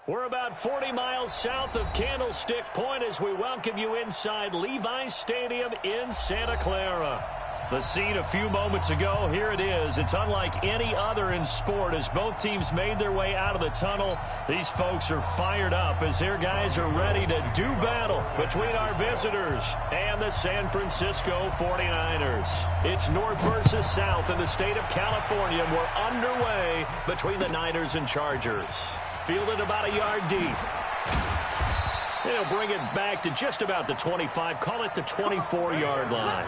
We're about 40 miles south of Candlestick Point as we welcome you inside Levi's Stadium in Santa Clara. The scene a few moments ago, here it is. It's unlike any other in sport as both teams made their way out of the tunnel. These folks are fired up as their guys are ready to do battle between our visitors and the San Francisco 49ers. It's north versus south in the state of California, and we're underway between the Niners and Chargers. Fielded about a yard deep. They'll bring it back to just about the 25. Call it the 24-yard line.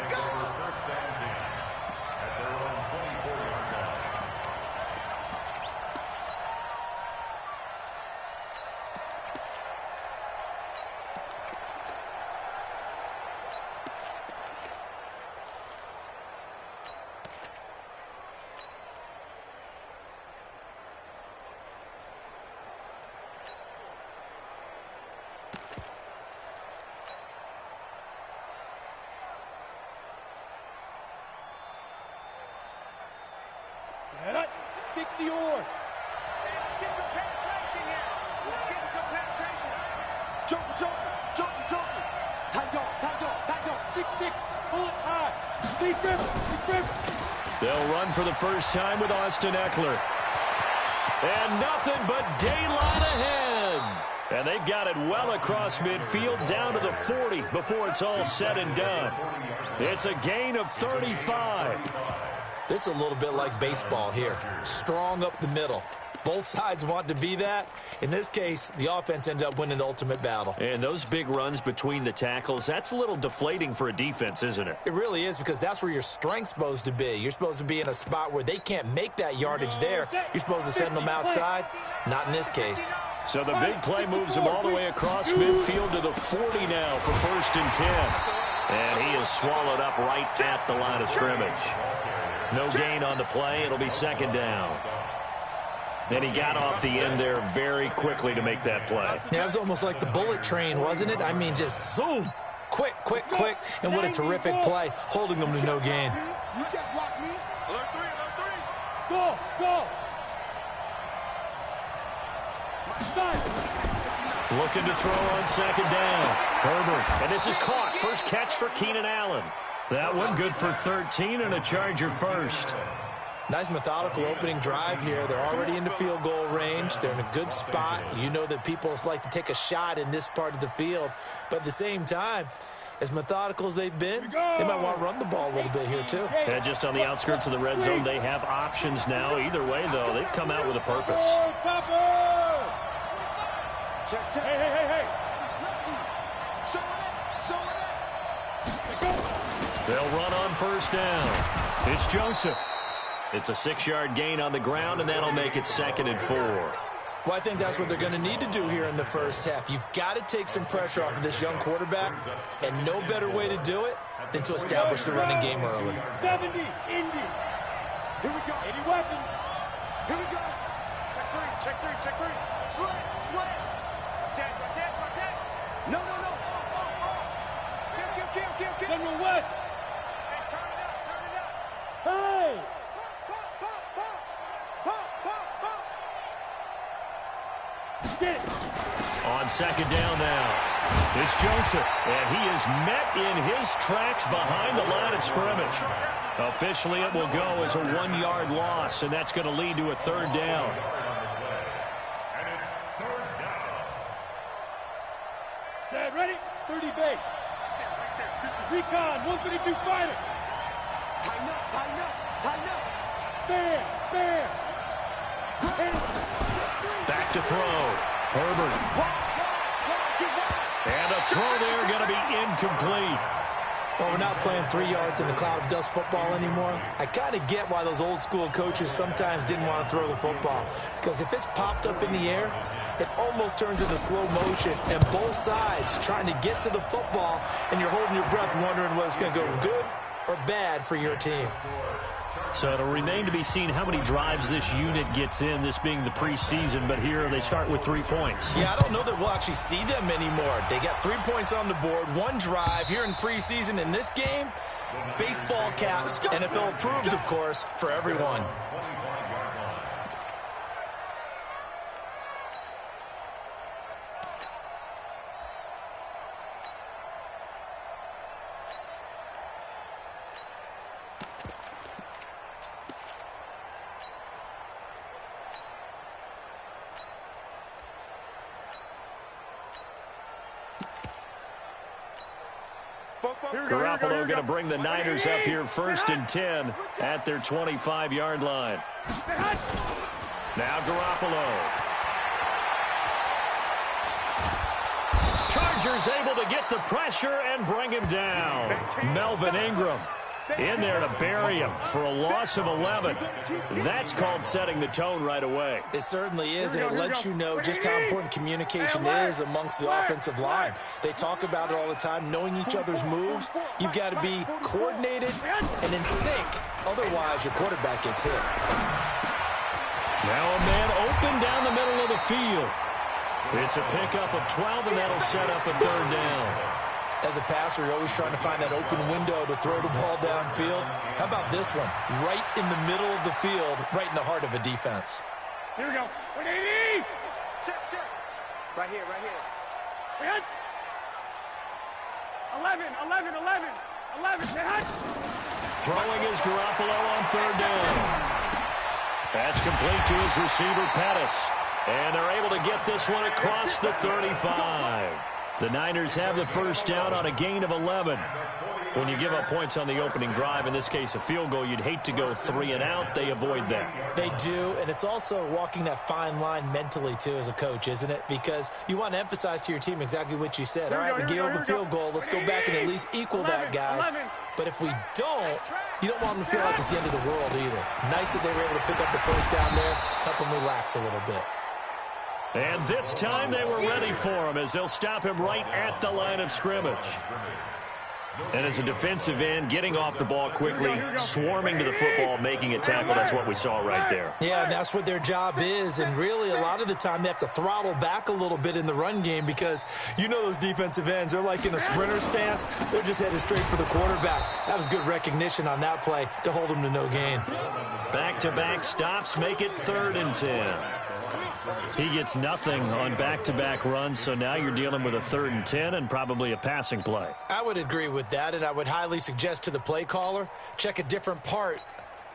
Set up, 60 or. Let's get some penetration here. Let's get some penetration. Jump. Tight dog. 6'6", pull it high. Defense. They'll run for the first time with Austin Eckler. And nothing but daylight ahead. And they've got it well across midfield down to the 40 before it's all said and done. It's a gain of 35. This is a little bit like baseball here. Strong up the middle. Both sides want to be that. In this case, the offense ended up winning the ultimate battle. And those big runs between the tackles, that's a little deflating for a defense, isn't it? It really is, because that's where your strength's supposed to be. You're supposed to be in a spot where they can't make that yardage there. You're supposed to send them outside. Not in this case. So the big play moves him all the way across midfield to the 40 now for 1st and 10. And he is swallowed up right at the line of scrimmage. No gain on the play. It'll be 2nd down. And he got off the end there very quickly to make that play. Yeah, it was almost like the bullet train, wasn't it? I mean, just zoom. Quick. And what a terrific play, holding them to no gain. You can't block me. Alert 3. Go. Looking to throw on 2nd down. Herbert. And this is caught. First catch for Keenan Allen. That one good for 13 and a Charger first. Nice methodical opening drive here. They're already into field goal range. They're in a good spot. You know that people like to take a shot in this part of the field. But at the same time, as methodical as they've been, they might want to run the ball a little bit here too. Yeah, just on the outskirts of the red zone, they have options now. Either way, though, they've come out with a purpose. Hey. They'll run on 1st down. It's Joseph. It's a 6-yard gain on the ground, and that'll make it 2nd and 4. Well, I think that's what they're going to need to do here in the first half. You've got to take some pressure off of this young quarterback, and no better way to do it than to establish the running game early. 70, Indy. Here we go. 80 weapon. Here we go. Check three. Slant. Protect. No. Kill. General West. Hey, turn it up. Hey. Get it. On 2nd down now, it's Joseph, and he is met in his tracks behind the line of scrimmage. Officially, it will go as a 1-yard loss, and that's going to lead to a 3rd down. And it's 3rd down. Set, ready? 30 base. Recon, 152 fighter. Tighten up. Bam. Back to throw. Herbert. And a throw there going to be incomplete. Well, we're not playing 3 yards in the cloud of dust football anymore. I kind of get why those old school coaches sometimes didn't want to throw the football. Because if it's popped up in the air, it almost turns into slow motion. And both sides trying to get to the football, and you're holding your breath wondering whether it's going to go good or bad for your team. So it'll remain to be seen how many drives this unit gets in, this being the preseason. But here they start with 3 points. Yeah, I don't know that we'll actually see them anymore. They got 3 points on the board, 1 drive here in preseason. In this game, baseball caps, NFL approved, of course, for everyone. Garoppolo going to bring the Niners up here 1st and 10 at their 25-yard line. Now Garoppolo. Chargers able to get the pressure and bring him down. Melvin Ingram in there to bury him for a loss of 11. That's called setting the tone right away. It certainly is, and it lets you know just how important communication is amongst the offensive line. They talk about it all the time, knowing each other's moves. You've got to be coordinated and in sync. Otherwise, your quarterback gets hit. Now a man open down the middle of the field. It's a pickup of 12, and that'll set up a 3rd down. As a passer, you're always trying to find that open window to throw the ball downfield. How about this one? Right in the middle of the field, right in the heart of a defense. Here we go. 180. Check. Right here. Hit. 11. Hit. Throwing is Garoppolo on 3rd down. That's complete to his receiver, Pettis. And they're able to get this one across the 35. The Niners have the 1st down on a gain of 11. When you give up points on the opening drive, in this case a field goal, you'd hate to go 3 and out. They avoid that. They do, and it's also walking that fine line mentally, too, as a coach, isn't it? Because you want to emphasize to your team exactly what you said. All right, we gave up a field goal. Let's go back and at least equal that, guys. But if we don't, you don't want them to feel like it's the end of the world either. Nice that they were able to pick up the 1st down there, help them relax a little bit. And this time they were ready for him as they'll stop him right at the line of scrimmage. And as a defensive end, getting off the ball quickly, swarming to the football, making a tackle, that's what we saw right there. Yeah, and that's what their job is. And really, a lot of the time, they have to throttle back a little bit in the run game because you know those defensive ends, they're like in a sprinter stance. They're just headed straight for the quarterback. That was good recognition on that play to hold them to no gain. Back-to-back stops make it 3rd and 10. He gets nothing on back-to-back runs, so now you're dealing with a 3rd and 10 and probably a passing play. I would agree with that, and I would highly suggest to the play caller, check a different part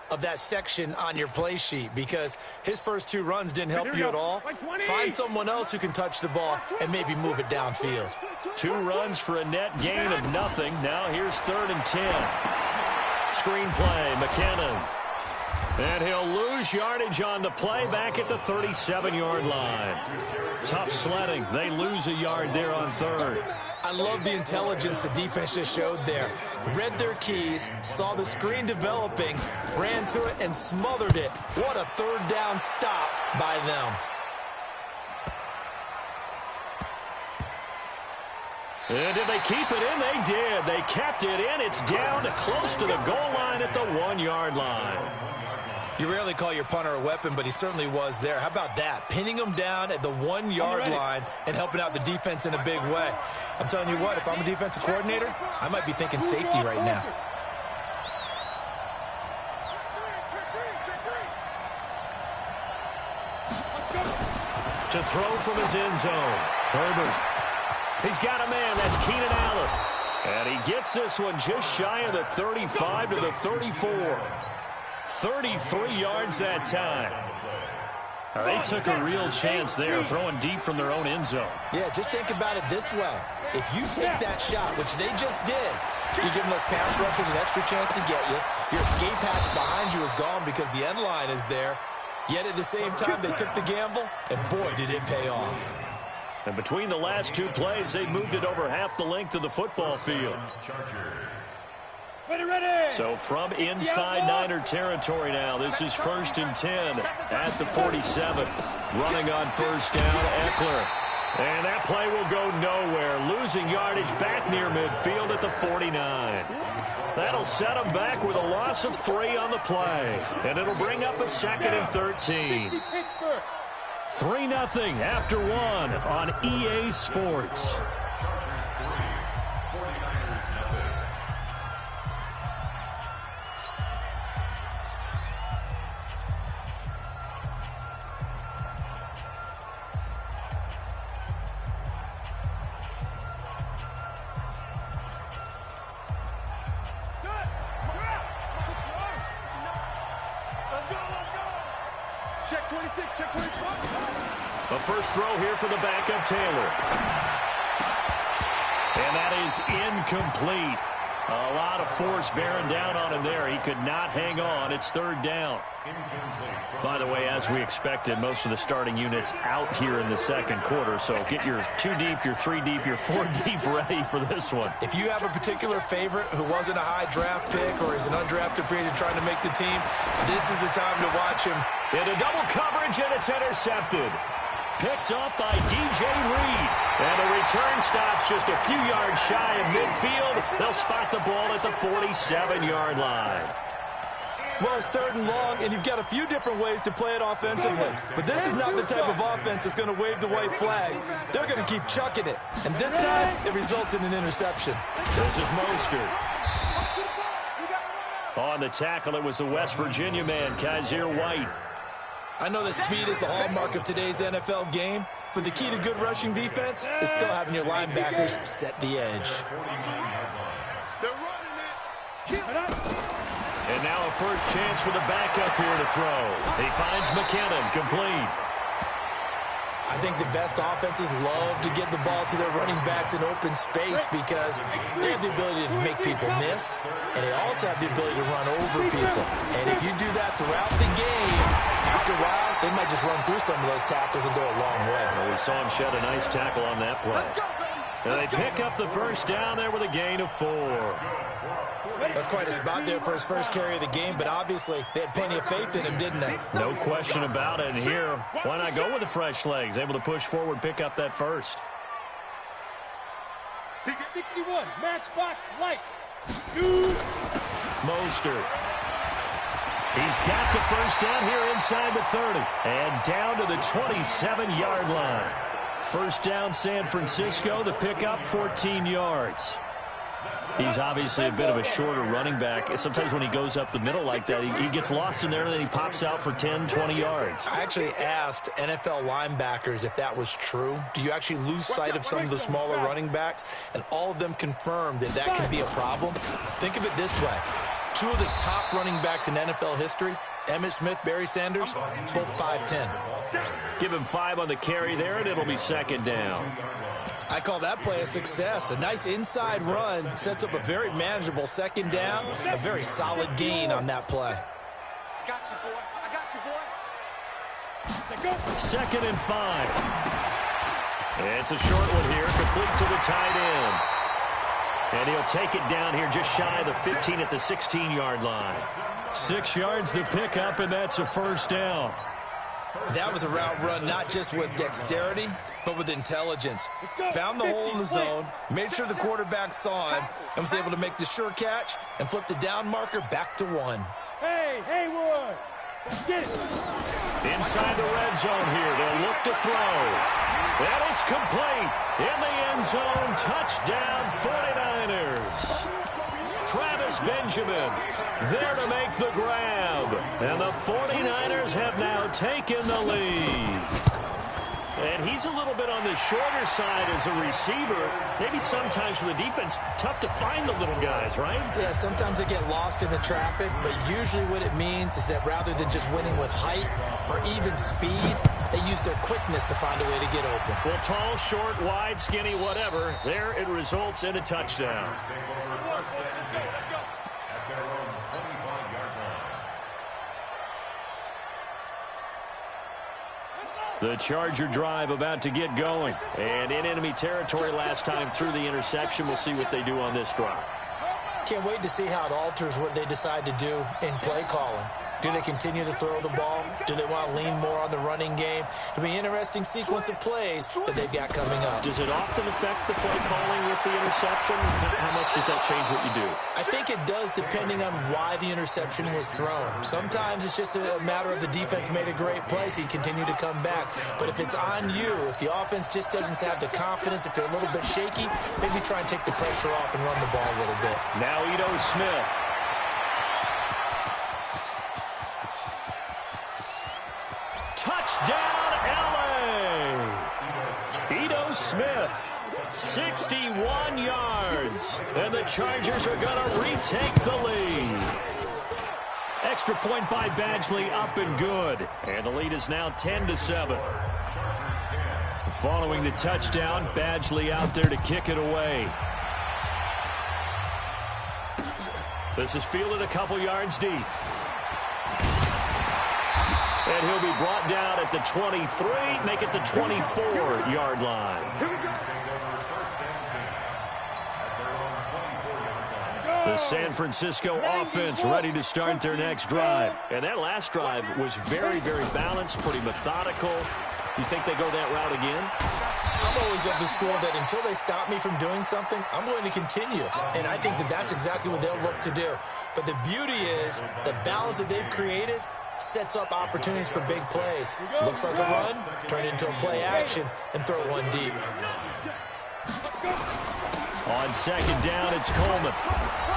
of that section on your play sheet because his first 2 runs didn't help you at all. Find someone else who can touch the ball and maybe move it downfield. 2 runs for a net gain of nothing. Now here's 3rd and 10. Screen play, McKinnon. And he'll lose yardage on the play back at the 37-yard line. Tough sledding. They lose a yard there on 3rd. I love the intelligence the defense just showed there. Read their keys, saw the screen developing, ran to it, and smothered it. What a 3rd down stop by them. And did they keep it in? They did. They kept it in. It's down close to the goal line at the 1-yard line. You rarely call your punter a weapon, but he certainly was there. How about that? Pinning him down at the 1-yard line and helping out the defense in a big way. I'm telling you what, if I'm a defensive coordinator, I might be thinking safety right now. To throw from his end zone. Herbert. He's got a man. That's Keenan Allen. And he gets this one just shy of the 35 to the 34. 33 yards that time. They took a real chance there, throwing deep from their own end zone. Yeah, just think about it this way. If you take that shot, which they just did, you're giving those pass rushers an extra chance to get you. Your escape hatch behind you is gone because the end line is there. Yet at the same time, they took the gamble, and boy, did it pay off. And between the last 2 plays, they moved it over half the length of the football field. Ready. So from inside Niner territory now, this is 1st and 10 at the 47. Running on 1st down, Eckler. And that play will go nowhere. Losing yardage back near midfield at the 49. That'll set them back with a loss of 3 on the play. And it'll bring up a 2nd and 13. 3-0 after 1 on EA Sports. Check 26, check 24. The first throw here for the backup, Taylor. And And that is incomplete. A lot of force bearing down on him there. He could not hang on. It's third down. By the way, as we expected, most of the starting units out here in the second quarter. So get your 2 deep, your 3 deep, your 4 deep ready for this one. If you have a particular favorite who wasn't a high draft pick or is an undrafted free agent trying to make the team, this is the time to watch him. Into double coverage, and it's intercepted. Picked up by DJ Reed. And the return stops just a few yards shy of midfield. They'll spot the ball at the 47-yard line. Well, it's third and long, and you've got a few different ways to play it offensively. But this is not the type of offense that's going to wave the white flag. They're going to keep chucking it. And this time, it results in an interception. This is Mostert. On the tackle, it was the West Virginia man, Kaiser White. I know that speed is the hallmark of today's NFL game, but the key to good rushing defense is still having your linebackers set the edge. And now a first chance for the backup here to throw. He finds McKinnon, complete. I think the best offenses love to get the ball to their running backs in open space because they have the ability to make people miss, and they also have the ability to run over people. And if you do that throughout the game, after a while, they might just run through some of those tackles and go a long way. Well, we saw him shed a nice tackle on that play. And they pick up the first down there with a gain of 4. That's quite a spot there for his first carry of the game, but obviously they had plenty of faith in him, didn't they? No question about it. And here, why not go with the fresh legs? Able to push forward, pick up that first. 61, matchbox lights. 2. Mostert. He's got the first down here inside the 30. And down to the 27-yard line. First down, San Francisco. The pickup, 14 yards. He's obviously a bit of a shorter running back. Sometimes when he goes up the middle like that, he gets lost in there, and then he pops out for 10, 20 yards. I actually asked NFL linebackers if that was true. Do you actually lose sight of some of the smaller running backs? And all of them confirmed that that can be a problem. Think of it this way. 2 of the top running backs in NFL history, Emmitt Smith, Barry Sanders, both 5'10". Give him 5 on the carry there, and it'll be second down. I call that play a success. A nice inside run sets up a very manageable second down, a very solid gain on that play. I got you, boy. I got you, boy. Second and 5. It's a short one here, complete to the tight end. And he'll take it down here just shy of the 15 at the 16-yard line. 6 yards the pickup, and that's a first down. That was a route run not just with dexterity, but with intelligence. Found the hole in the zone, made sure the quarterback saw him, and was able to make the sure catch and flip the down marker back to 1. Hey, Haywood, let's get it. Inside the red zone here, they'll look to throw. And it's complete. In the end zone, touchdown 49ers. Travis Benjamin there to make the grab. And the 49ers have now taken the lead. And he's a little bit on the shorter side as a receiver. Maybe sometimes for the defense, tough to find the little guys, right? Yeah, sometimes they get lost in the traffic, but usually what it means is that rather than just winning with height or even speed, they use their quickness to find a way to get open. Well, tall, short, wide, skinny, whatever, there it results in a touchdown. The Charger drive about to get going. And in enemy territory last time through the interception. We'll see what they do on this drive. Can't wait to see how it alters what they decide to do in play calling. Do they continue to throw the ball? Do they want to lean more on the running game? It'll be an interesting sequence of plays that they've got coming up. Does it often affect the play calling with the interception? How much does that change what you do? I think it does depending on why the interception was thrown. Sometimes it's just a matter of the defense made a great play, so you continue to come back. But if it's on you, if the offense just doesn't have the confidence, if they're a little bit shaky, maybe try and take the pressure off and run the ball a little bit. Now Ito Smith. Touchdown, L.A. Ito Smith, 61 yards. And the Chargers are going to retake the lead. Extra point by Badgley, up and good. And the lead is now 10-7. Following the touchdown, Badgley out there to kick it away. This is fielded a couple yards deep. And he'll be brought down at the 23, make it the 24-yard line. The San Francisco offense ready to start their next drive. And that last drive was very, very balanced, pretty methodical. You think they go that route again? I'm always of the school that until they stop me from doing something, I'm going to continue. And I think that that's exactly what they'll look to do. But the beauty is the balance that they've created sets up opportunities for big plays. Looks like a run, turn it into a play action, and throw one deep. On second down, it's Coleman.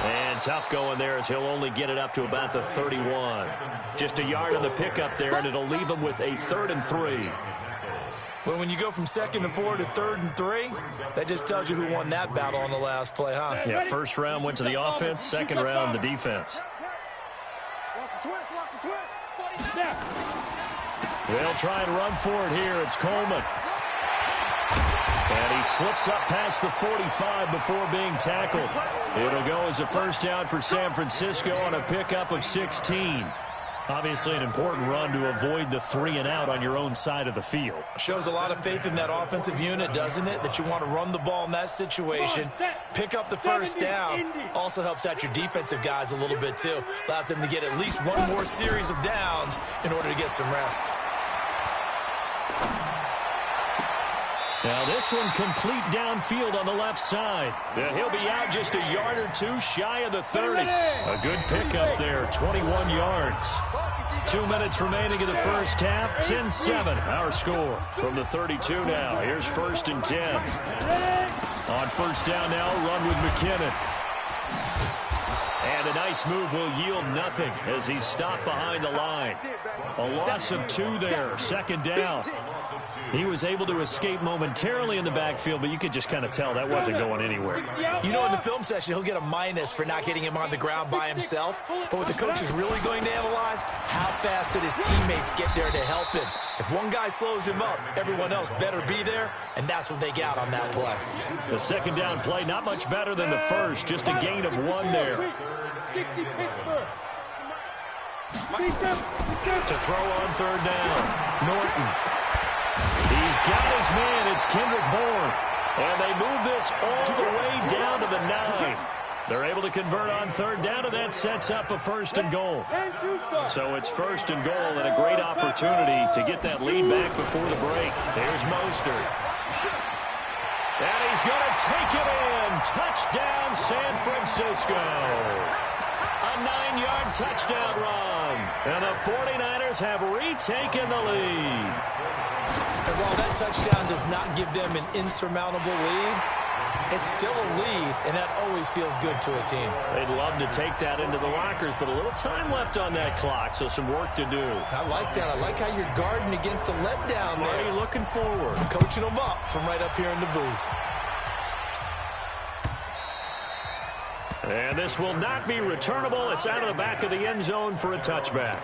And tough going there as he'll only get it up to about the 31. Just a yard on the pickup there, and it'll leave him with a 3rd and 3. Well, when you go from 2nd and 4 to 3rd and 3, that just tells you who won that battle on the last play, huh? Yeah, first round went to the offense, second round the defense. They'll try and run for it here. It's Coleman. And he slips up past the 45 before being tackled. It'll go as a first down for San Francisco on a pickup of 16. Obviously an important run to avoid the 3 and out on your own side of the field. Shows a lot of faith in that offensive unit, doesn't it? That you want to run the ball in that situation. Pick up the first down. Also helps out your defensive guys a little bit, too. Allows them to get at least one more series of downs in order to get some rest. Now this one complete downfield on the left side. He'll be out just a yard or two shy of the 30. A good pickup there, 21 yards. 2 minutes remaining in the first half, 10-7 our score. From the 32 now, here's 1st and 10. On first down now, run with McKinnon. And a nice move will yield nothing as he's stopped behind the line. A loss of 2 there, 2nd down. He was able to escape momentarily in the backfield, but you could just kind of tell that wasn't going anywhere. You know, in the film session, he'll get a minus for not getting him on the ground by himself. But what the coach is really going to analyze, how fast did his teammates get there to help him? If one guy slows him up, everyone else better be there, and that's what they got on that play. The 2nd down play, not much better than the first, just a gain of 1 there. To throw on 3rd down, Norton. He's got his man. It's Kendrick Bourne. And they move this all the way down to the 9. They're able to convert on 3rd down, and that sets up a 1st and goal. So it's 1st and goal and a great opportunity to get that lead back before the break. There's Mostert. And he's going to take it in. Touchdown, San Francisco. A 9-yard touchdown run. And the 49ers have retaken the lead. And while that touchdown does not give them an insurmountable lead, it's still a lead, and that always feels good to a team. They'd love to take that into the lockers, but a little time left on that clock, so some work to do. I like that. I like how you're guarding against a letdown there. Are you looking forward? Coaching them up from right up here in the booth. And this will not be returnable. It's out of the back of the end zone for a touchback.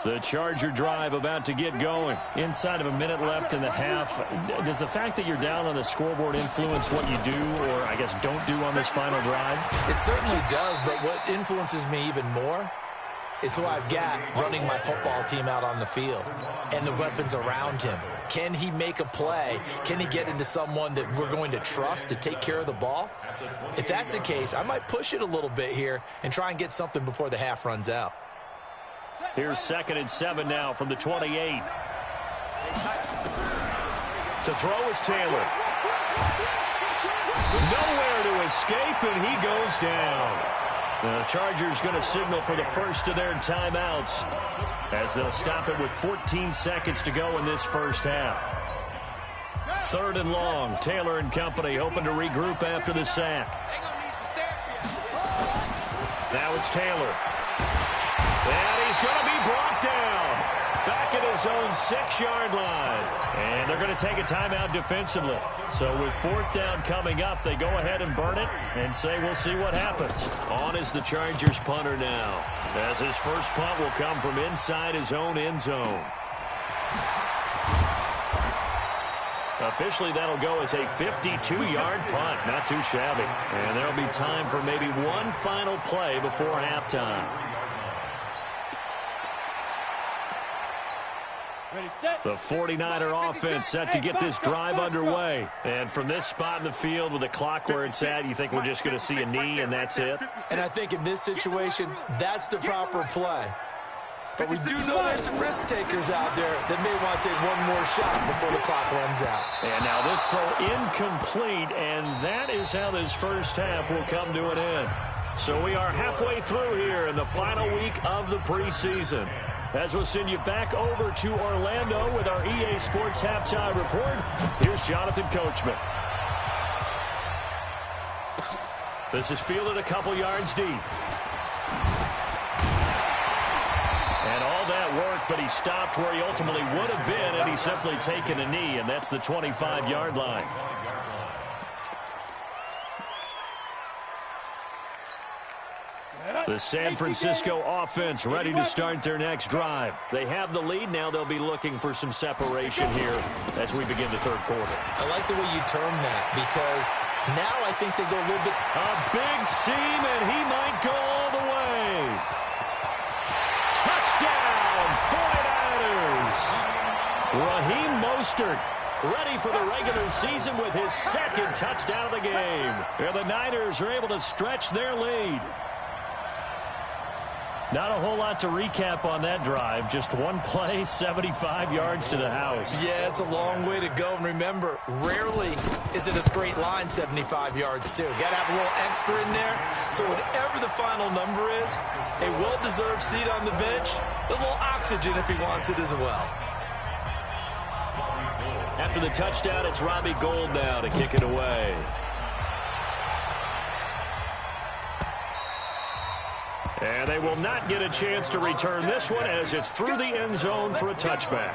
The Charger drive about to get going. Inside of a minute left in the half. Does the fact that you're down on the scoreboard influence what you do or, I guess, don't do on this final drive? It certainly does, but what influences me even more is who I've got running my football team out on the field and the weapons around him. Can he make a play? Can he get into someone that we're going to trust to take care of the ball? If that's the case, I might push it a little bit here and try and get something before the half runs out. Here's 2nd and 7 now from the 28. To throw is Taylor. Nowhere to escape, and he goes down. The Chargers going to signal for the first of their timeouts as they'll stop it with 14 seconds to go in this first half. 3rd and long. Taylor and company hoping to regroup after the sack. Now it's Taylor. And he's going to be brought down back at his own 6-yard line. And they're going to take a timeout defensively. So with 4th down coming up, they go ahead and burn it and say we'll see what happens. On is the Chargers punter now, as his first punt will come from inside his own end zone. Officially, that'll go as a 52-yard punt. Not too shabby. And there'll be time for maybe one final play before halftime. The 49er offense set to get this drive underway. And from this spot in the field with the clock where it's at, you think we're just going to see a knee and that's it? And I think in this situation, that's the proper play. But we do know there's some risk takers out there that may want to take one more shot before the clock runs out. And now this throw incomplete, and that is how this first half will come to an end. So we are halfway through here in the final week of the preseason. As we'll send you back over to Orlando with our EA Sports Halftime Report, here's Jonathan Coachman. This is fielded a couple yards deep. And all that work, but he stopped where he ultimately would have been, and he's simply taken a knee, and that's the 25-yard line. The San Francisco offense ready to start their next drive. They have the lead. Now they'll be looking for some separation here as we begin the third quarter. I like the way you term that because now I think they go a little bit. A big seam, and he might go all the way. Touchdown, 49ers. Raheem Mostert ready for the regular season with his second touchdown of the game. And the Niners are able to stretch their lead. Not a whole lot to recap on that drive. Just one play, 75 yards to the house. Yeah, it's a long way to go. And remember, rarely is it a straight line 75 yards, too. Got to have a little extra in there. So whatever the final number is, a well-deserved seat on the bench, a little oxygen if he wants it as well. After the touchdown, it's Robbie Gould now to kick it away. And they will not get a chance to return this one as it's through the end zone for a touchback.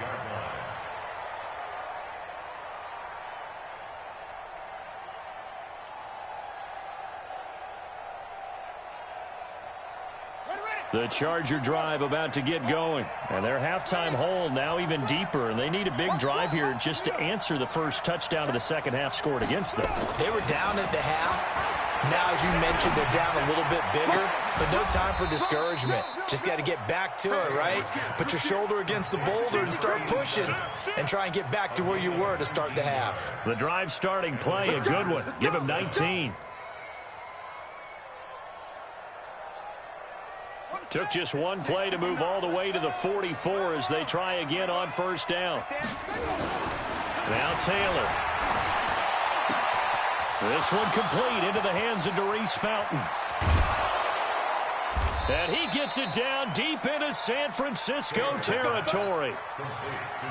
The Charger drive about to get going. And their halftime hole now even deeper. And they need a big drive here just to answer the first touchdown of the second half scored against them. They were down at the half. Now, as you mentioned, they're down a little bit bigger, but no time for discouragement. Just got to get back to it, right? Put your shoulder against the boulder and start pushing and try and get back to where you were to start the half. The drive starting play, a good one. Give him 19. Took just one play to move all the way to the 44 as they try again on first down. Now Taylor. This one complete into the hands of Darius Fountain. And he gets it down deep into San Francisco territory.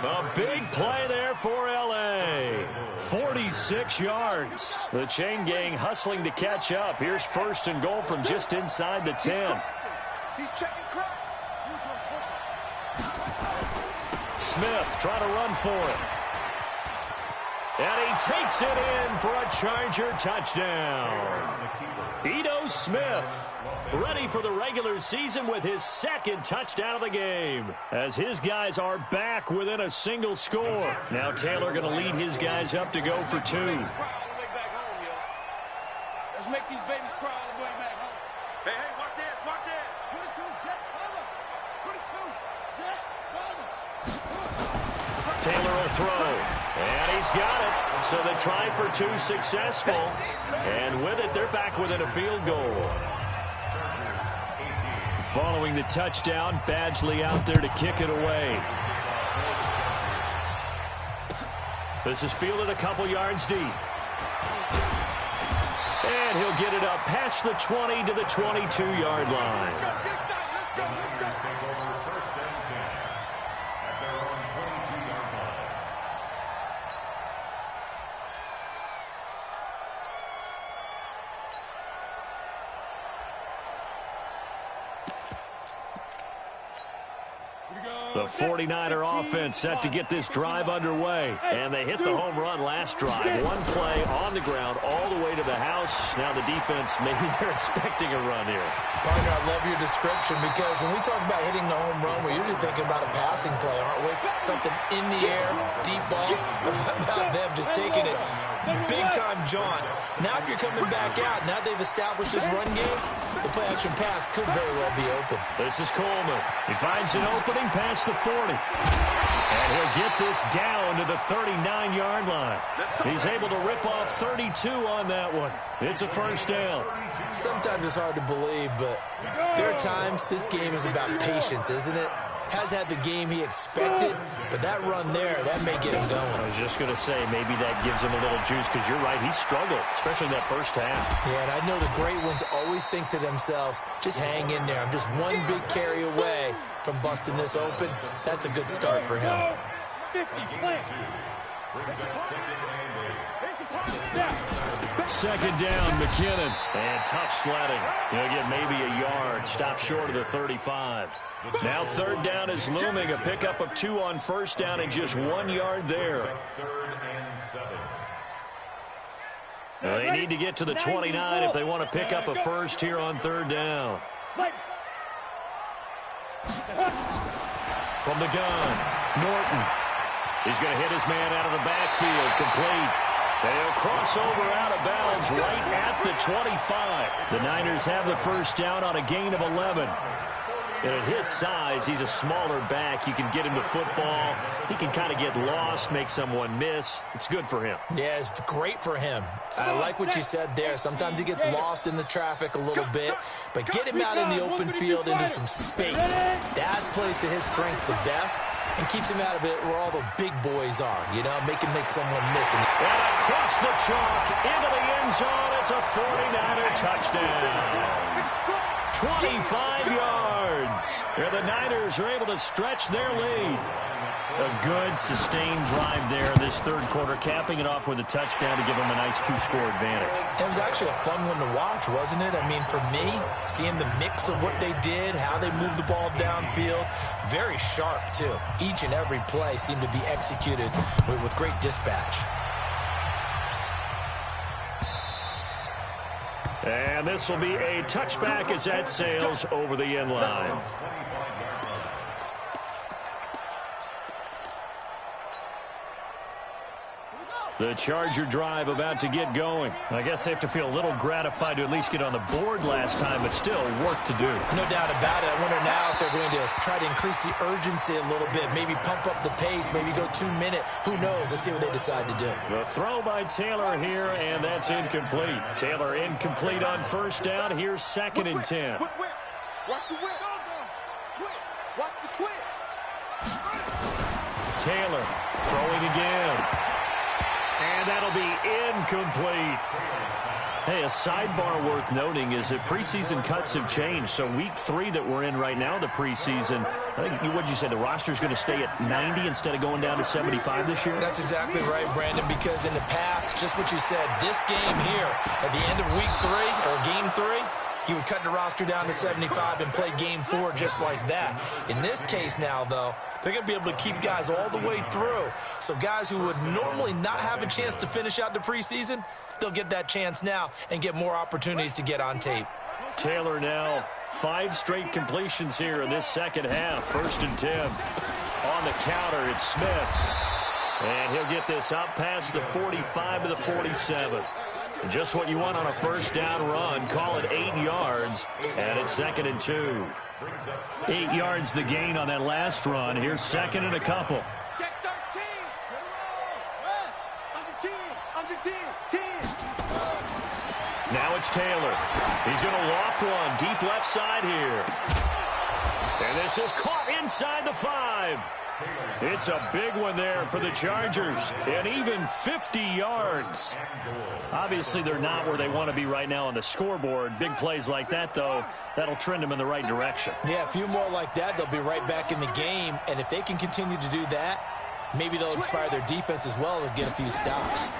A big play there for L.A. 46 yards. The chain gang hustling to catch up. Here's first and goal from just inside the 10. He's checking crowd. Smith trying to run for it. And he takes it in for a Charger touchdown. Ito Smith ready for the regular season with his second touchdown of the game as his guys are back within a single score. Now Taylor going to lead his guys up to go for two. Let's make these babies cry all the way back home. Hey, watch this, watch it. 22, jet cover. 22, jet cover. Taylor will throw. And he's got it. So the try for two successful. And with it, they're back within a field goal. Following the touchdown, Badgley out there to kick it away. This is fielded a couple yards deep. And he'll get it up past the 20 to the 22-yard line. The 49er offense set to get this drive underway. And they hit the home run last drive. One play on the ground all the way to the house. Now the defense, maybe they're expecting a run here. Partner, I love your description because when we talk about hitting the home run, we're usually mostly thinking about a passing play, aren't we? Something in the air, deep ball, but how about them just taking it big-time jaunt? Now if you're coming back out, now they've established this run game, the play-action pass could very well be open. This is Coleman. He finds an opening past the 40. And he'll get this down to the 39-yard line. He's able to rip off 32 on that one. It's a first down. Sometimes it's hard to believe, but there are times this game is about patience, isn't it? Has had the game he expected, but that run there, that may get him going. I was just going to say, maybe that gives him a little juice, because you're right, he struggled, especially in that first half. Yeah, and I know the great ones always think to themselves, just hang in there. I'm just one big carry away from busting this open. That's a good start for him. 50, Second down, McKinnon. And tough sledding. He'll get maybe a yard. Stop short of the 35. Now third down is looming. A pickup of 2 on first down and just 1 yard there. Well, they need to get to the 29 if they want to pick up a first here on third down. From the gun, Norton. He's going to hit his man out of the backfield. Complete. They'll cross over out of bounds right at the 25. The Niners have the first down on a gain of 11. And at his size, he's a smaller back. You can get him to football. He can kind of get lost, make someone miss. It's good for him. Yeah, it's great for him. I like what you said there. Sometimes he gets lost in the traffic a little bit, but get him out in the open field into some space. That plays to his strengths the best and keeps him out of it where all the big boys are, you know, make someone miss. And across the chalk, into the end zone, it's a 49er touchdown. 25 yards. And the Niners are able to stretch their lead. A good, sustained drive there in this third quarter, capping it off with a touchdown to give them a nice 2-score advantage. It was actually a fun one to watch, wasn't it? I mean, for me, seeing the mix of what they did, how they moved the ball downfield, very sharp, too. Each and every play seemed to be executed with great dispatch. And this will be a touchback as that sails over the end line. The Charger drive about to get going. I guess they have to feel a little gratified to at least get on the board last time, but still work to do. No doubt about it. I wonder now if they're going to try to increase the urgency a little bit, maybe pump up the pace, maybe go 2-minute. Who knows? Let's see what they decide to do. The throw by Taylor here, and that's incomplete. Taylor incomplete on first down. Here's second and 10. Watch the whip. Watch the twist. Taylor throwing again. And that'll be incomplete. Hey, a sidebar worth noting is that preseason cuts have changed. So week 3 that we're in right now, the preseason, I think, what'd you say, the roster's going to stay at 90 instead of going down to 75 this year? That's exactly right, Brandon, because in the past, just what you said, this game here, at the end of week 3, or game 3, he would cut the roster down to 75 and play game 4 just like that. In this case now, though, they're going to be able to keep guys all the way through. So guys who would normally not have a chance to finish out the preseason, they'll get that chance now and get more opportunities to get on tape. Taylor now 5 straight completions here in this second half. First and 10. On the counter, it's Smith. And he'll get this up past the 45 to the 47. Just what you want on a first down run. Call it 8 yards. And it's second and 2. 8 yards the gain on that last run. Here's second and a couple. Check 13. Under 10. 10. Now it's Taylor. He's going to loft one deep left side here. And this is caught inside the 5. It's a big one there for the Chargers. And even 50 yards. Obviously, they're not where they want to be right now on the scoreboard. Big plays like that, though, that'll trend them in the right direction. Yeah, a few more like that, they'll be right back in the game. And if they can continue to do that, maybe they'll inspire their defense as well and get a few stops.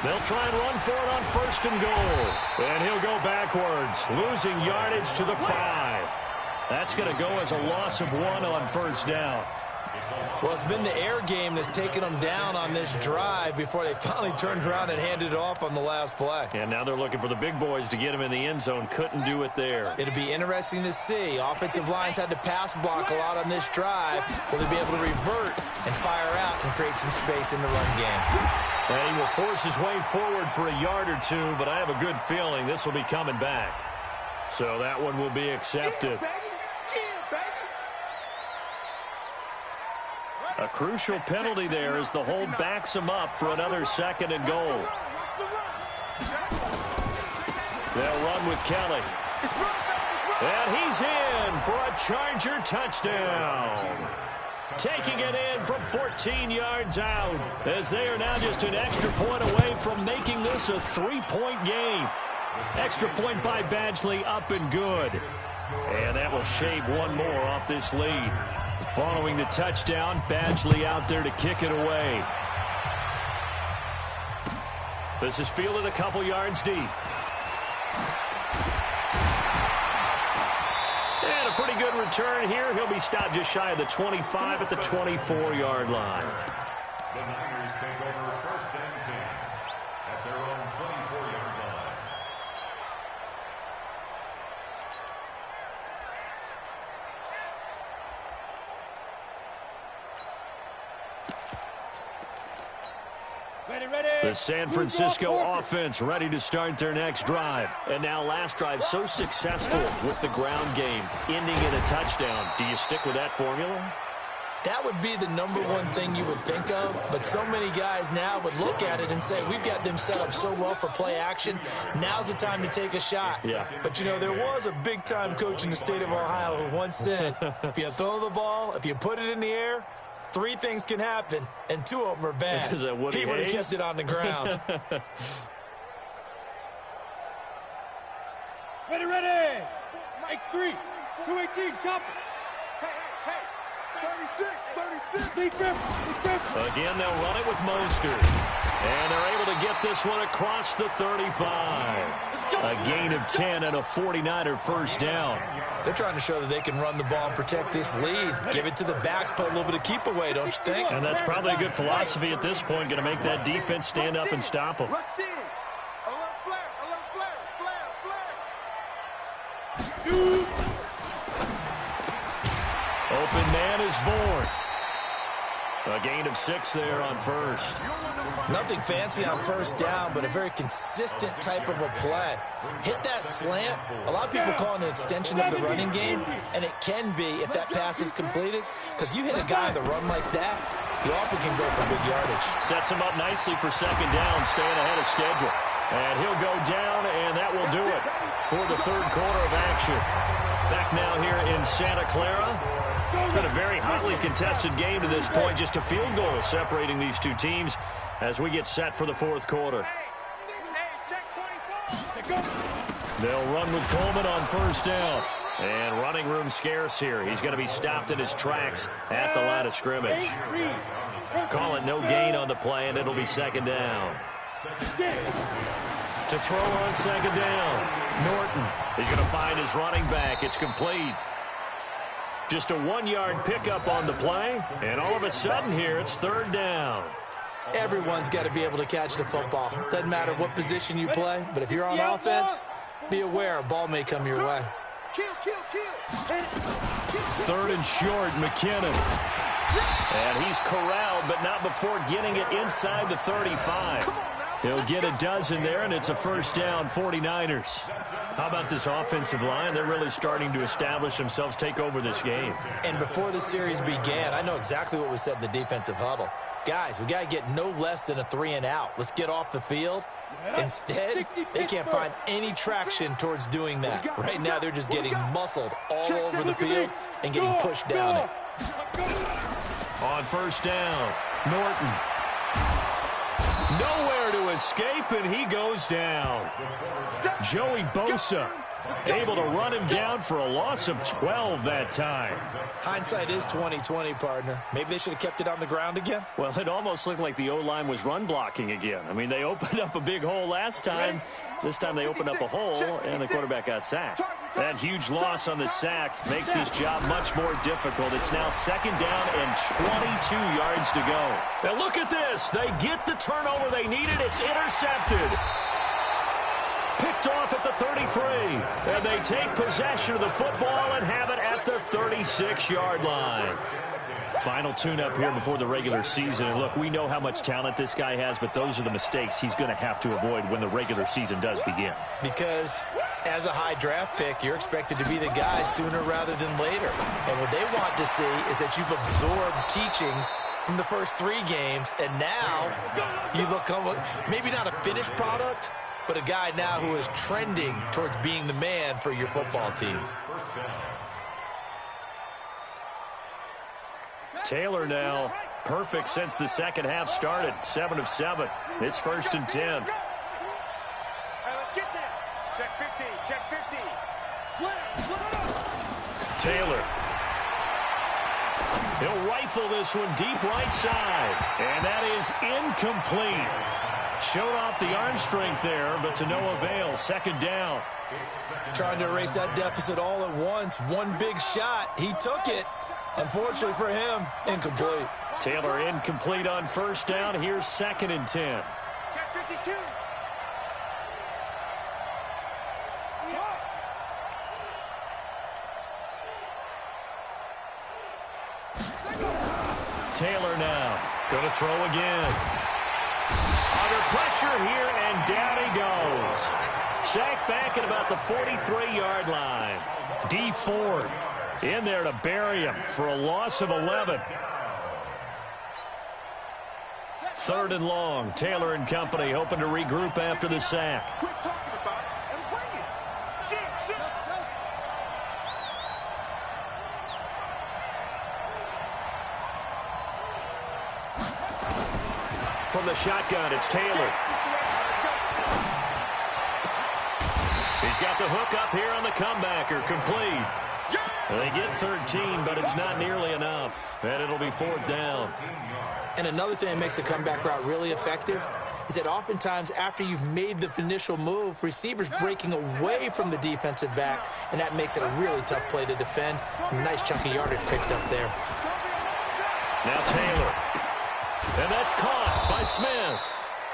They'll try and run for it on first and goal. And he'll go backwards, losing yardage to the 5. That's going to go as a loss of 1 on first down. Well, it's been the air game that's taken them down on this drive before they finally turned around and handed it off on the last play. And now they're looking for the big boys to get him in the end zone. Couldn't do it there. It'll be interesting to see. Offensive lines had to pass block a lot on this drive. Will they be able to revert and fire out and create some space in the run game? And he will force his way forward for a yard or two, but I have a good feeling this will be coming back. So that one will be accepted. A crucial penalty there as the hold backs him up for another 2nd and goal. They'll run with Kelly. And he's in for a Charger touchdown. Taking it in from 14 yards out as they are now just an extra point away from making this a 3-point game. Extra point by Badgley, up and good. And that will shave one more off this lead. Following the touchdown, Badgley out there to kick it away. This is fielded a couple yards deep. And a pretty good return here. He'll be stopped just shy of the 25 at the 24-yard line. The Niners take over 1st and 10 at their own 24-yard line. The San Francisco offense ready to start their next drive. And now last drive so successful with the ground game, ending in a touchdown. Do you stick with that formula? That would be the #1 thing you would think of, but so many guys now would look at it and say, we've got them set up so well for play action, now's the time to take a shot. Yeah. But, you know, there was a big-time coach in the state of Ohio who once said, if you throw the ball, if you put it in the air, 3 things can happen, and 2 of them are bad. Is that Woody He would have Hayes? kept it on the ground. Ready. Mike's 3. 218, chop it. Hey. 36. Again, they'll run it with Mostert. And they're able to get this one across the 35. A gain of 10 and a 49er first down. They're trying to show that they can run the ball and protect this lead. Give it to the backs, play a little bit of keep away, don't you think? And that's probably a good philosophy at this point, going to make that defense stand up and stop them. Open man is born. A gain of 6 there on first. Nothing fancy on first down, but a very consistent type of a play. Hit that slant. A lot of people call it an extension of the running game, and it can be if that pass is completed, because you hit a guy on the run like that, you often can go for big yardage. Sets him up nicely for 2nd down, staying ahead of schedule. And he'll go down, and that will do it for the 3rd quarter of action. Back now here in Santa Clara. It's been a very hotly contested game to this point. Just a field goal separating these two teams as we get set for the 4th quarter. They'll run with Coleman on first down. And running room scarce here. He's going to be stopped in his tracks at the line of scrimmage. Call it no gain on the play, and it'll be 2nd down. To throw on 2nd down, Norton is going to find his running back. It's complete. Just a 1-yard pickup on the play, and all of a sudden here, it's 3rd down. Everyone's got to be able to catch the football. Doesn't matter what position you play, but if you're on offense, be aware a ball may come your way. 3rd and short, McKinnon. And he's corralled, but not before getting it inside the 35. He'll get a dozen there, and it's a first down, 49ers. How about this offensive line? They're really starting to establish themselves, take over this game. And before the series began, I know exactly what was said in the defensive huddle. Guys, we got to get no less than a 3-and-out. Let's get off the field. Instead, they can't find any traction towards doing that. Right now, they're just getting muscled all over the field and getting pushed down it. On first down, Norton. Nowhere to escape, and he goes down. Joey Bosa Able to run him down for a loss of 12 that time. Hindsight is 20/20, partner. Maybe they should have kept it on the ground again. Well, it almost looked like the O-line was run blocking again. I mean, they opened up a big hole last time. This time they opened up a hole, and the quarterback got sacked. That huge loss on the sack makes this job much more difficult. It's now 2nd down and 22 yards to go. Now look at this. They get the turnover they needed. It's intercepted. Picked off at the 33. And they take possession of the football and have it at the 36-yard line. Final tune-up here before the regular season. And look, we know how much talent this guy has, but those are the mistakes he's going to have to avoid when the regular season does begin. Because as a high draft pick, you're expected to be the guy sooner rather than later. And what they want to see is that you've absorbed teachings from the first 3 games, and now you look maybe not a finished product, but a guy now who is trending towards being the man for your football team. Taylor now perfect since the second half started. 7 of 7. It's 1st and 10. All right, let's get there. Check 50. Check 50. Slip it up. Taylor. He'll rifle this one deep right side. And that is incomplete. Showed off the arm strength there, but to no avail. 2nd down. Trying to erase that deficit all at once. One big shot. He took it. Unfortunately for him, incomplete. Taylor incomplete on 1st down. Here's 2nd and 10. Check 52. Taylor now going to throw again. Under pressure here, and down he goes. Sacked back at about the 43-yard line. D Ford in there to bury him for a loss of 11. 3rd and long. Taylor and company hoping to regroup after the sack. Quit talking about it and bring it. Shit. From the shotgun, it's Taylor. He's got the hook up here on the comebacker, complete. They get 13, but it's not nearly enough, and it'll be 4th down. And another thing that makes a comeback route really effective is that oftentimes after you've made the initial move, receivers breaking away from the defensive back, and that makes it a really tough play to defend. A nice chunk of yardage picked up there. Now Taylor. And that's caught by Smith.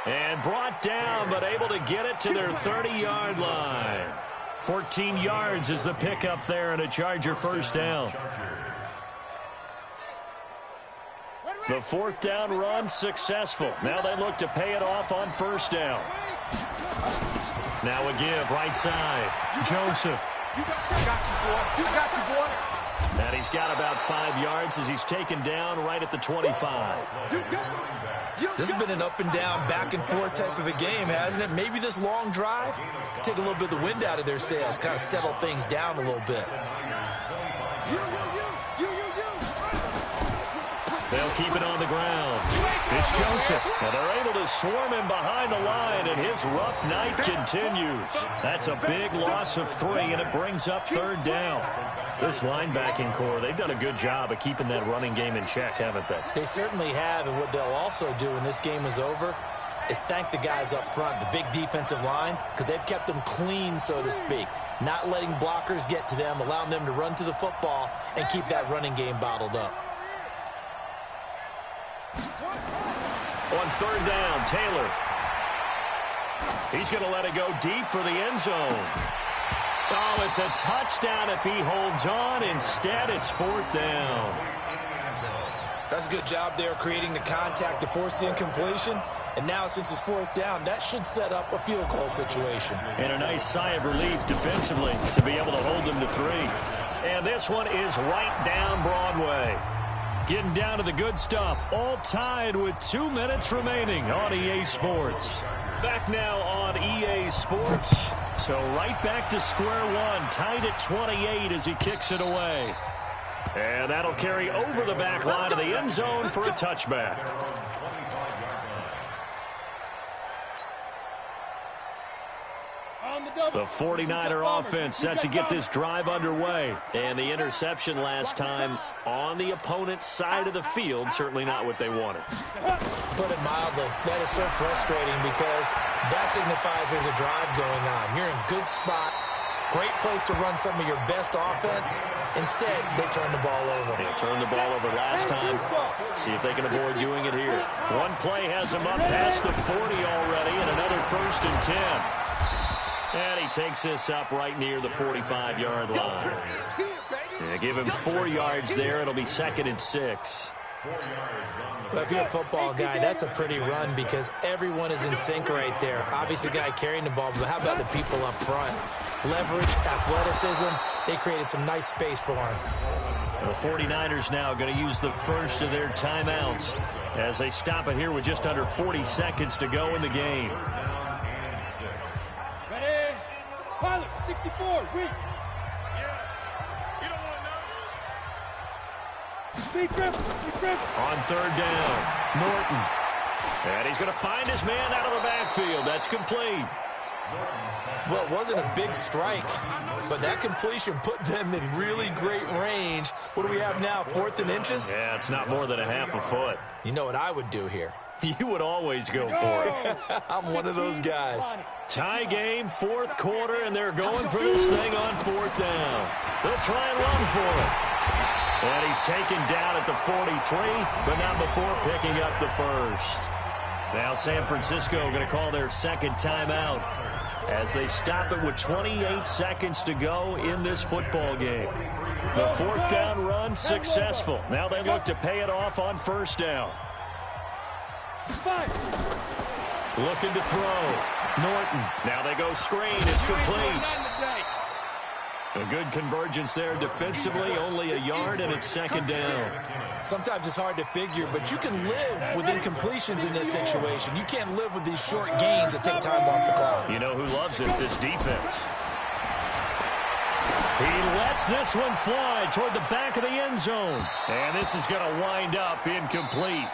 And brought down, but able to get it to their 30-yard line. 14 yards is the pickup there, and a Charger 1st down. The 4th down run successful. Now they look to pay it off on 1st down. Now a give right side. Joseph. I got you, boy. And he's got about 5 yards as he's taken down right at the 25. This has been an up and down, back and forth type of a game, hasn't it? Maybe this long drive could take a little bit of the wind out of their sails, kind of settle things down a little bit. They'll keep it on the ground. It's Joseph. And they're able to swarm him behind the line, and his rough night continues. That's a big loss of 3, and it brings up 3rd down. This linebacking core, they've done a good job of keeping that running game in check, haven't they? They certainly have, and what they'll also do when this game is over is thank the guys up front, the big defensive line, because they've kept them clean, so to speak. Not letting blockers get to them, allowing them to run to the football and keep that running game bottled up. On 3rd down, Taylor. He's going to let it go deep for the end zone. Oh, it's a touchdown if he holds on. Instead, it's 4th down. That's a good job there creating the contact to force the incompletion. And now, since it's 4th down, that should set up a field goal situation. And a nice sigh of relief defensively to be able to hold them to 3. And this one is right down Broadway. Getting down to the good stuff. All tied with 2 minutes remaining on EA Sports. Back now on EA Sports. So right back to square one. Tied at 28 as he kicks it away. And that'll carry over the back line of the end zone for a touchback. On The 49er offense set to get this drive underway. And the interception last time on the opponent's side of the field, certainly not what they wanted. Put it mildly, that is so frustrating because that signifies there's a drive going on. You're in good spot, great place to run some of your best offense. Instead, they turn the ball over. They turned the ball over last time. See if they can avoid doing it here. One play has them up past the 40 already, and another 1st and 10. And he takes this up right near the 45-yard line. Yeah, give him 4 yards there. It'll be 2nd and 6. Well, if you're a football guy, that's a pretty run because everyone is in sync right there. Obviously, the guy carrying the ball, but how about the people up front? Leverage, athleticism, they created some nice space for him. The 49ers now going to use the first of their timeouts as they stop it here with just under 40 seconds to go in the game. Ready? Pilot, 64, weak. Yeah, you don't want to know. Speed grip. On 3rd down, Norton. And he's going to find his man out of the backfield. That's complete. Well, it wasn't a big strike, but that completion put them in really great range. What do we have now, 4th and inches? Yeah, it's not more than a half a foot. You know what I would do here? You would always go for it. I'm one of those guys. Tie game, 4th quarter, and they're going for this thing on 4th down. They'll try and run for it. And he's taken down at the 43, but not before picking up the first. Now San Francisco going to call their 2nd timeout as they stop it with 28 seconds to go in this football game. The 4th down run successful. Now they look to pay it off on 1st down. Looking to throw. Norton. Now they go screen. It's complete. A good convergence there defensively. Only a yard, and it's 2nd down. Sometimes it's hard to figure, but you can live with incompletions in this situation. You can't live with these short gains that take time off the clock. You know who loves it? This defense. He lets this one fly toward the back of the end zone. And this is going to wind up incomplete.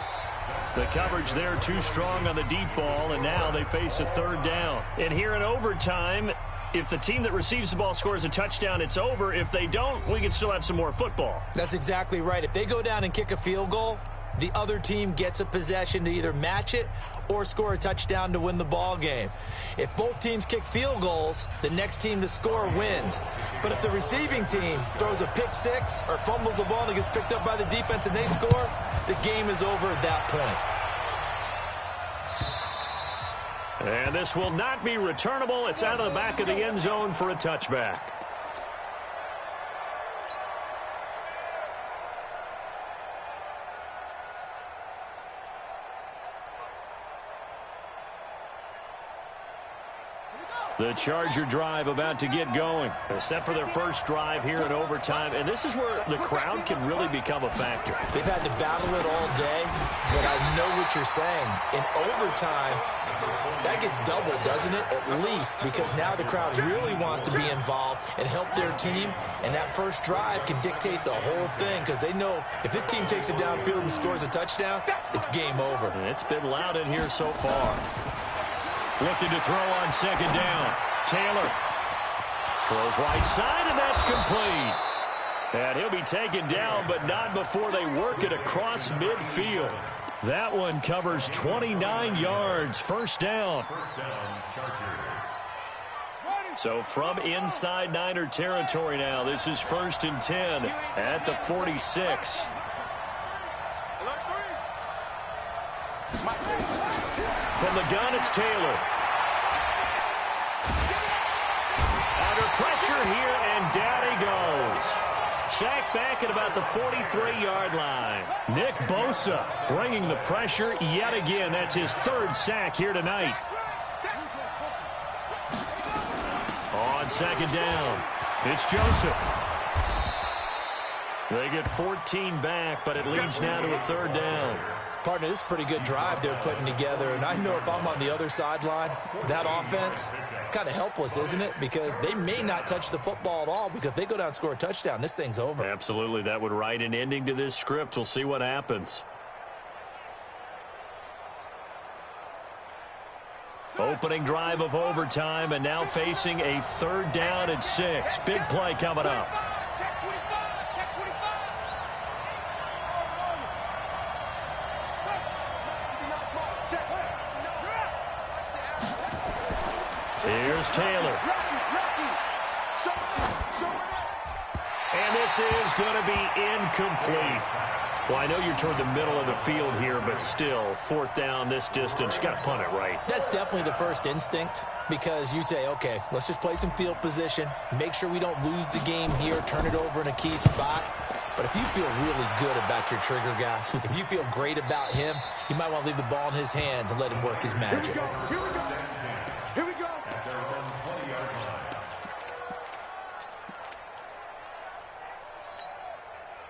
The coverage there too strong on the deep ball, and now they face a 3rd down. And here in overtime, if the team that receives the ball scores a touchdown, it's over. If they don't, we can still have some more football. That's exactly right. If they go down and kick a field goal, the other team gets a possession to either match it or score a touchdown to win the ball game. If both teams kick field goals, the next team to score wins. But if the receiving team throws a pick six or fumbles the ball and it gets picked up by the defense and they score, the game is over at that point. And this will not be returnable. It's out of the back of the end zone for a touchback. The Charger drive about to get going. They're set for their first drive here in overtime, and this is where the crowd can really become a factor. They've had to battle it all day, but I know what you're saying. In overtime, that gets doubled, doesn't it? At least, because now the crowd really wants to be involved and help their team, and that first drive can dictate the whole thing because they know if this team takes it downfield and scores a touchdown, it's game over. It's been loud in here so far. Looking to throw on 2nd down. Taylor throws right side, and that's complete. And he'll be taken down, but not before they work it across midfield. That one covers 29 yards. 1st down. So from inside Niner territory now, this is 1st and 10 at the 46. From the gun, it's Taylor. Under pressure here, and down he goes. Sacked back at about the 43-yard line. Nick Bosa bringing the pressure yet again. That's his 3rd sack here tonight. On 2nd down, it's Joseph. They get 14 back, but it leads now to a 3rd down. Partner, this is a pretty good drive they're putting together, and I know if I'm on the other sideline, that offense, kind of helpless, isn't it? Because they may not touch the football at all, because if they go down and score a touchdown, this thing's over. Absolutely. That would write an ending to this script. We'll see what happens. Opening drive of overtime, and now facing a 3rd down and 6. Big play coming up. Check 25. Check 25. Here's Taylor. And this is going to be incomplete. Well, I know you're toward the middle of the field here, but still, 4th down this distance, you got to punt it right. That's definitely the first instinct, because you say, okay, let's just play some field position, make sure we don't lose the game here, turn it over in a key spot. But if you feel really good about your trigger guy, if you feel great about him, you might want to leave the ball in his hands and let him work his magic. Here we go. Here we go.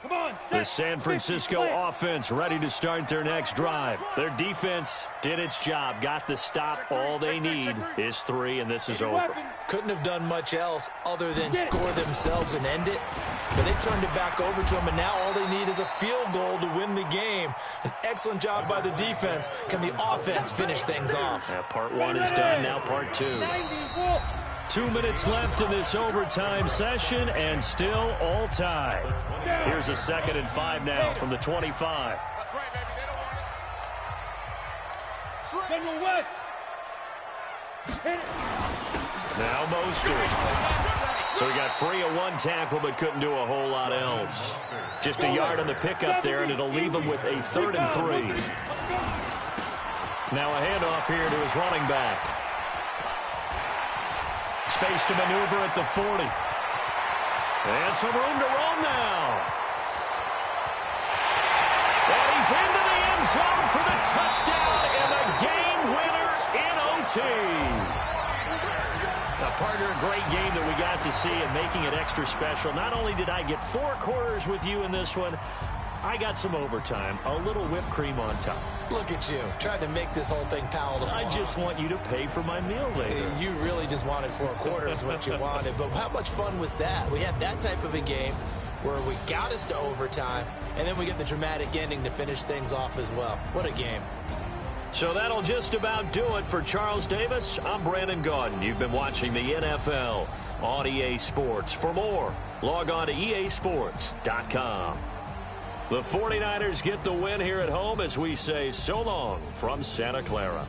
Come on, The San Francisco offense ready to start their next drive. Their defense did its job, got the stop. All they need is 3, and this is over. Couldn't have done much else other than score themselves and end it. But they turned it back over to them, and now all they need is a field goal to win the game. An excellent job by the defense. Can the offense finish things off? Yeah, part 1 is done, now part 2. 2 minutes left in this overtime session, and still all tied. Here's a 2nd and 5 now from the 25. That's right, baby. They don't want it. General West. Hit it. Now Mostert. So he got free of 1 tackle, but couldn't do a whole lot else. Just a yard on the pickup there, and it'll leave him with a 3rd and 3. Now a handoff here to his running back. Space to maneuver at the 40. And some room to roam now. And he's into the end zone for the touchdown and the game winner in OT. Now, partner, a great game that we got to see and making it extra special. Not only did I get 4 quarters with you in this one, I got some overtime, a little whipped cream on top. Look at you, trying to make this whole thing palatable. I just want you to pay for my meal later. You really just wanted 4 quarters what you wanted, but how much fun was that? We had that type of a game where we got us to overtime, and then we get the dramatic ending to finish things off as well. What a game. So that'll just about do it for Charles Davis. I'm Brandon Gaudin. You've been watching the NFL on EA Sports. For more, log on to easports.com. The 49ers get the win here at home as we say so long from Santa Clara.